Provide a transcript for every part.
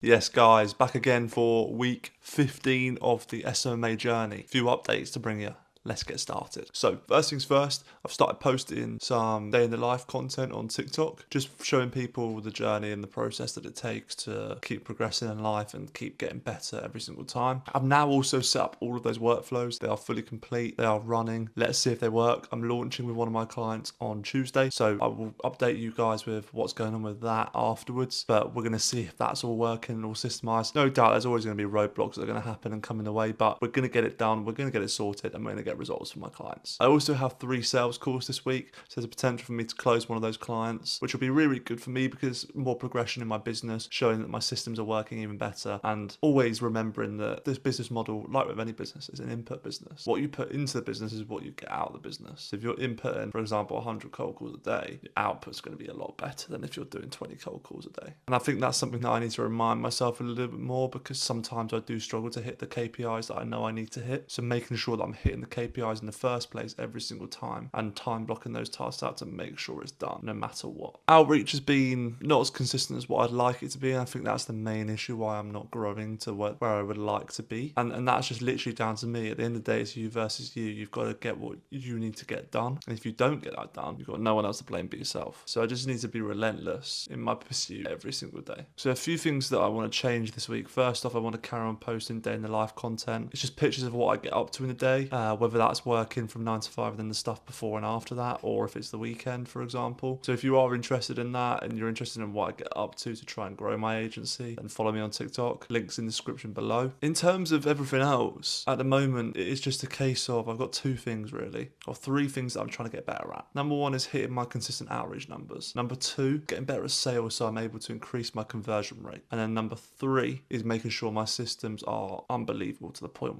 Yes, guys, back again for week 15 of the SMMA Journey. A few updates to bring you. Let's get started. So first things first, I've started posting some day in the life content on TikTok, just showing people the journey and the process that it takes to keep progressing in life and keep getting better every single time. I've now also set up all of those workflows. They are fully complete. They are running. Let's see if they work. I'm launching with one of my clients on Tuesday, so I will update you guys with what's going on with that afterwards, but we're going to see if that's all working and all systemized. No doubt there's always going to be roadblocks that are going to happen and come in the way, but we're going to get it done. We're going to get it sorted and we're going to get results from my clients. I also have 3 sales calls this week, so there's a potential for me to close one of those clients, which will be really good for me because more progression in my business, showing that my systems are working even better, and always remembering that this business model, like with any business, is an input business. What you put into the business is what you get out of the business. So if you're inputting, for example, 100 cold calls a day, your output's going to be a lot better than if you're doing 20 cold calls a day. And I think that's something that I need to remind myself a little bit more, because sometimes I do struggle to hit the KPIs that I know I need to hit. So making sure that I'm hitting the KPIs in the first place every single time and time blocking those tasks out to make sure it's done no matter what. Outreach has been not as consistent as what I'd like it to be, and I think that's the main issue why I'm not growing to where I would like to be, and that's just literally down to me. At the end of the day, it's you versus you. You've got to get what you need to get done, and if you don't get that done, you've got no one else to blame but yourself. So I just need to be relentless in my pursuit every single day. So a few things that I want to change this week. First off, I want to carry on posting day in the life content. It's just pictures of what I get up to in the day, whether that's working from 9 to 5 and then the stuff before and after that, or if it's the weekend, for example. So if you are interested in that and you're interested in what I get up to try and grow my agency, then follow me on TikTok. Links in the description below. In terms of everything else, at the moment, it is just a case of I've got 2 things really, or 3 things that I'm trying to get better at. Number 1 is hitting my consistent outreach numbers. Number 2, getting better at sales so I'm able to increase my conversion rate. And then number 3 is making sure my systems are unbelievable to the point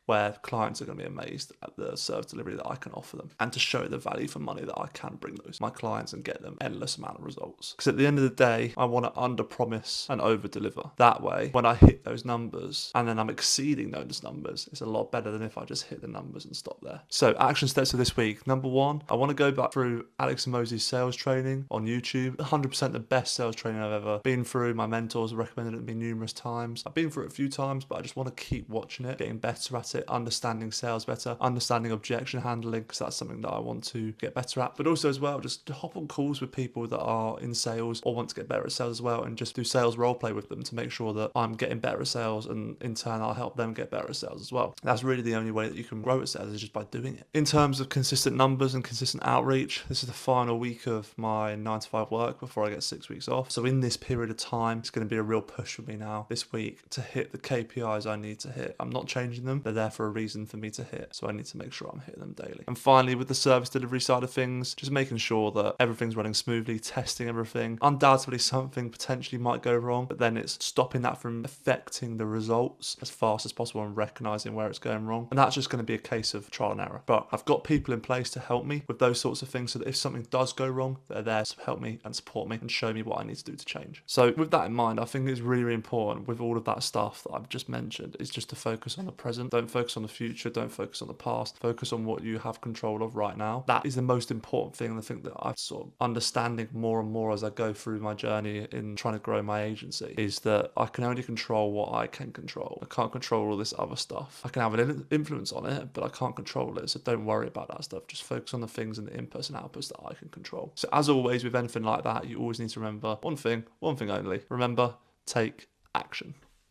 where clients are going to be amazed at the service delivery that I can offer them, and to show the value for money that I can bring my clients and get them endless amount of results. Because at the end of the day, I want to under promise and over deliver. That way, when I hit those numbers and then I'm exceeding those numbers, it's a lot better than if I just hit the numbers and stop there. So action steps for this week. Number 1, I want to go back through Alex and Mosey's sales training on YouTube. 100% the best sales training I've ever been through. My mentors have recommended it to me numerous times. I've been through it a few times, but I just want to keep watching it, getting better at it, understanding sales better, understanding objection handling, because that's something that I want to get better at. But also as well, just hop on calls with people that are in sales or want to get better at sales as well, and just do sales role play with them to make sure that I'm getting better at sales, and in turn I'll help them get better at sales as well. That's really the only way that you can grow at sales, is just by doing it. In terms of consistent numbers and consistent outreach, this is the final week of my 9 to 5 work before I get 6 weeks off. So in this period of time, it's going to be a real push for me now this week to hit the KPIs I need to hit. I'm not changing them. They're there for a reason for me to hit. So I need to make sure I'm hitting them daily. And finally, with the service delivery side of things, just making sure that everything's running smoothly, testing everything. Undoubtedly something potentially might go wrong, but then it's stopping that from affecting the results as fast as possible and recognizing where it's going wrong. And that's just going to be a case of trial and error. But I've got people in place to help me with those sorts of things, so that if something does go wrong, they're there to help me and support me and show me what I need to do to change. So with that in mind, I think it's really, really important with all of that stuff that I've just mentioned, is just to focus on the present. Don't focus on the future. Don't focus on the past. Focus on what you have control of right now. That is the most important thing. And I think that I'm sort of understanding more and more as I go through my journey in trying to grow my agency, is that I can only control what I can control. I can't control all this other stuff. I can have an influence on it, but I can't control it. So don't worry about that stuff. Just focus on the things and the inputs and outputs that I can control. So as always, with anything like that, you always need to remember one thing only. Remember, take action.